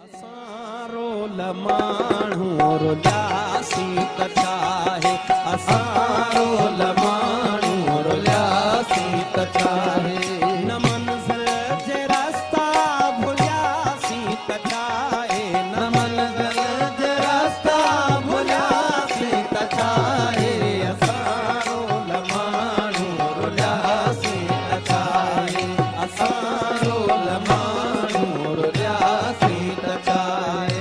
असारो लमाणू रुलियासी त चाहे असारो लमाणू रुलियासी त चाहे न मंज़िल जे रास्ता भुलियासी त चाहे न मंज़िल जे रास्ता भुलियासी त चाहे असारो लमाणू रुलियासी त चाहे असारो लमाणू रुलियासी त चाहे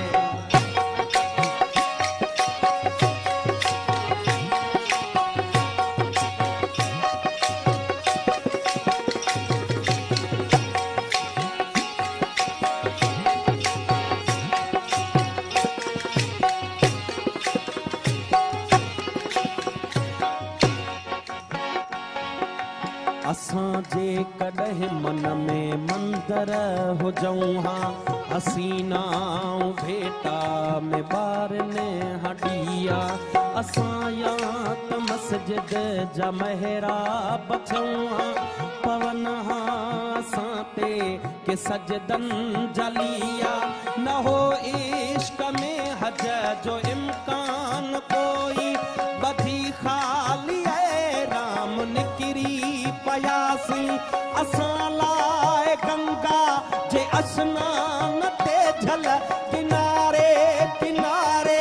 असां जे कॾहिं मन में मंदर हुजऊं हा हसीनाऊं भेटा में ॿारनि हॾिया असां या त मस्जिद जा महराब छऊं हा पवन हा असां ते के सजदन जलिया न हो इश्क में हज जो इम्कान कोई बधी ख़ाली राम निकिरी पयासी असां लाइ गंगा जे अस्नान ते झल किनारे किनारे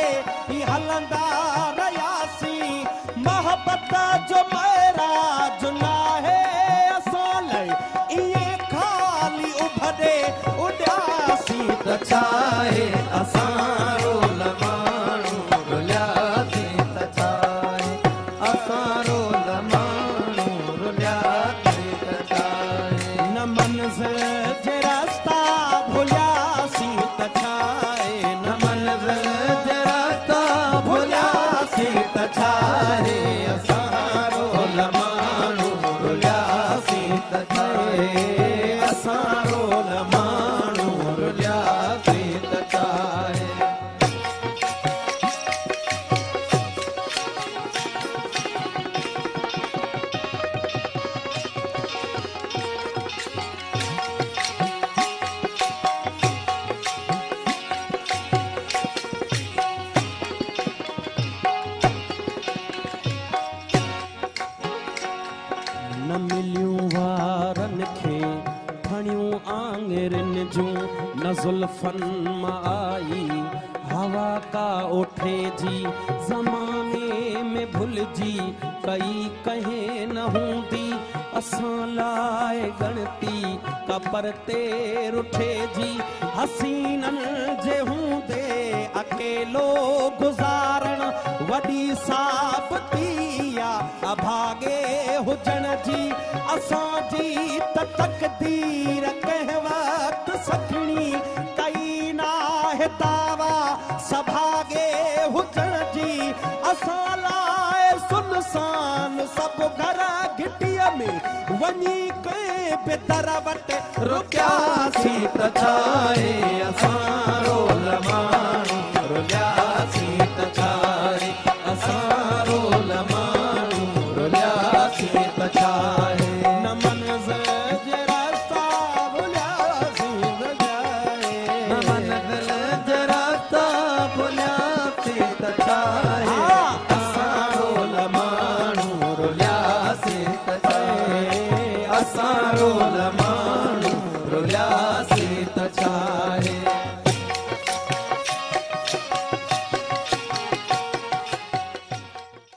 ही हलंदा रहियासी मोहब्बत जो महराज नाहे असां लाइ इएं ख़ाली उभरे उॾियासी त चाहे असारो लमाणू रुलियासी त चाहे असारो लमाणू रुलियासी त चाहे न मंज़िल जे रास्ता भुलियासी त चाहे न मंज़िल जे रास्ता भुलियासी त चाहे असारो लमाणू रुलियासी त चाहे असारो लमाणू रुलियासी त चाहे न मिलियूं वारनि खे खणियूं आङिरियुनि जूं न ज़ुल्फ़नि मां आई हवा का ओठे जी ज़माने में भुलिजी कई कंहिं न हूंदी असां लाइ गणती का परते रुठे जी हसीननि जे हूंदे अकेलो गुज़ारण वॾी साबती अभागे हुजण जी असांजी त तक़दीर कंहिं वक़्तु सखणी कई नाहे दावा सभागे हुजण जी असां लाइ सुनसान सभु घर घिटीअ में वञी कंहिं बि दर वटि रुकियासी त चाहे असां